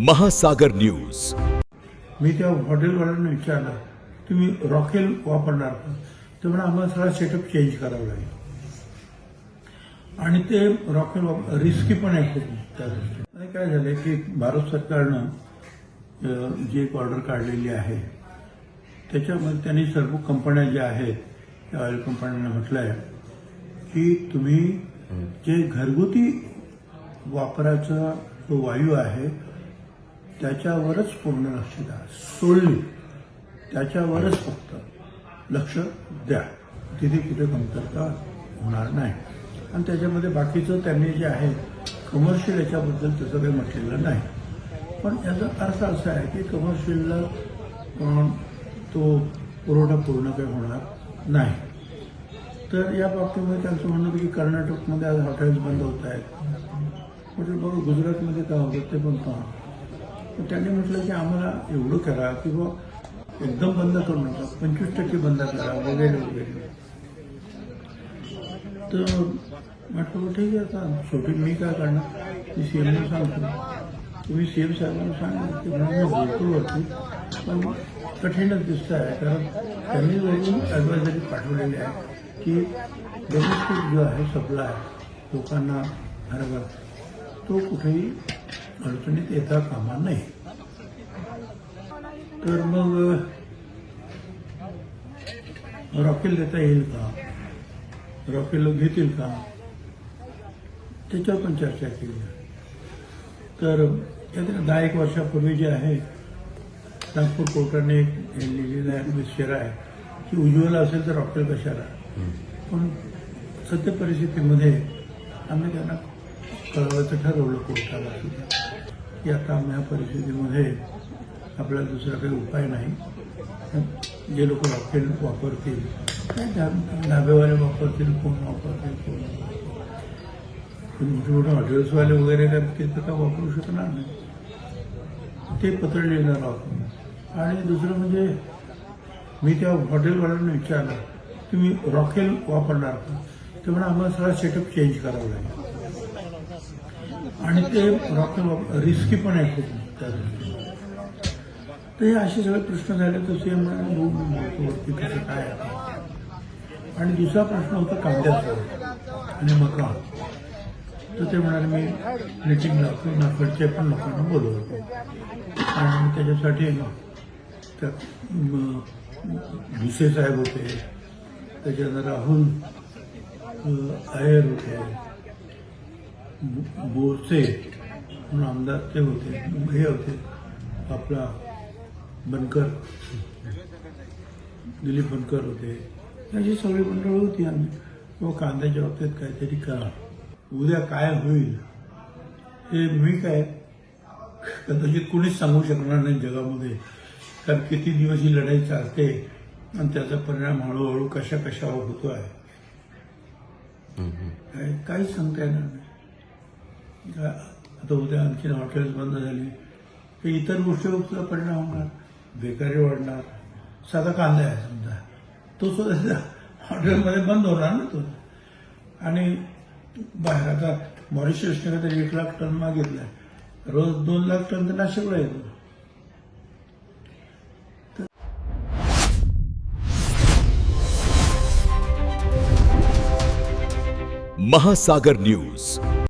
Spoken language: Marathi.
महासागर न्यूज. मी त्या हॉटेलवाल्यांना विचारलं तुम्ही रॉकेल वापरणार का? ते म्हणा आम्हाला सगळा सेटअप चेंज करावा लागेल आणि ते रॉकेल रिस्की पण आहे खूप त्या दृष्टीने. आणि काय झालंय की भारत सरकारनं जी एक ऑर्डर काढलेली आहे त्याच्यामध्ये त्यांनी सर्व कंपन्या ज्या आहेत त्या ऑइल कंपन्यांना म्हटलं आहे की तुम्ही जे घरगुती वापराचा जो वायू आहे त्याच्यावरच पूर्ण लक्ष द्या, सोडली त्याच्यावरच फक्त लक्ष द्या, तिथे कुठे कमतरता होणार नाही. आणि त्याच्यामध्ये बाकीचं त्यांनी जे आहे कमर्शियल याच्याबद्दल तसं काही म्हटलेलं नाही. पण याचा अर्थ असा आहे की कमर्शियलला तो पुरवठा पूर्ण काही होणार नाही. तर या बाबतीमध्ये त्यांचं म्हणणं होतं की कर्नाटकमध्ये आज हॉटेल्स बंद होत आहेत, म्हणजे बघा गुजरातमध्ये काय होतं ते पण पहा. तर त्यांनी म्हटलं की आम्हाला एवढं करा की बा एकदम बंद करू नका, 25% बंद करा वगैरे वगैरे. तर म्हटलं ठीक आहे, आता शेवटी मी काय करणार, मी सीएमला सांगतो, तुम्ही सीएम साहेबांना सांगा की मी बोलतो वरती, पण कठीणच दिसतं आहे. कारण त्यांनी वरून ॲडवायझरी पाठवलेली आहे की डोमेस्टिक जो आहे सप्लाय लोकांना हरभरा तो कुठेही अडचणीत येता कामा नये. तर मग रॉकेल देता येईल का, रॉकेल घेतील का, त्याच्यावर पण चर्चा केली. तर 10-1 वर्षापूर्वी जे आहे नागपूर कोर्टाने एक लिहिलेला विषय आहे की उज्ज्वला असेल तर रॉकेल कशाला. पण सत्य परिस्थितीमध्ये आम्ही त्यांना कळवायचं ठरवलं कोर्टाला की आता आम्ही ह्या परिस्थितीमध्ये आपल्याला दुसरा काही उपाय नाही. जे लोक रॉकेल वापरतील, ढाबेवाले वापरतील, कोण वापरतील, मोठे मोठे हॉटेल्सवाले वगैरे काय तिथं काय वापरू शकणार नाही, ते पत्र लिहिणार आहोत. आणि दुसरं म्हणजे मी त्या हॉटेलवाल्यांना विचारलं तुम्ही रॉकेल वापरणार का? ते म्हणा आम्हाला सगळा सेटअप चेंज करावा लागेल आणि ते रॉकेल रिस्की पण आहे खूप त्या दृष्टीने. तर हे असे सगळे प्रश्न झाले तर सीएम म्हणाले बोलतो कसं काय आहे. आणि दुसरा प्रश्न होता कांद्याचा आणि मका. तर ते म्हणाले मी मीटिंग लावतो, नागपूरच्या पण लोकांना बोलवतो आणि त्याच्यासाठी त्यात भुसे साहेब होते, त्याच्यानंतर राहुल आयर होते, बोरसे म्हणून आमदार ते होते, हे होते आपला बनकर, दिलीप बनकर होते, अशी सगळी मंडळ होती. आम्ही किंवा कांद्याच्या बाबतीत काहीतरी करा, उद्या काय होईल हे मी काय कदाचित कुणीच सांगू शकणार नाही जगामध्ये. कारण किती दिवस ही लढाई चालते आणि त्याचा परिणाम हळूहळू कशावर होतो आहे काहीच सांगता येणार नाही. आता उद्या आणखी हॉटेल्स बंद झाली तर इतर गोष्टीवर सुद्धा परिणाम होणार, बेकारी वाढणार. साधा कांदा आहे समजा, तो सुद्धा हॉटेलमध्ये बंद होणार ना तो. आणि बाहेर आता मॉरिशसने तरी 1 लाख टन मागितलाय, रोज 2 लाख टन तर नाशिकला येतो. महासागर न्यूज.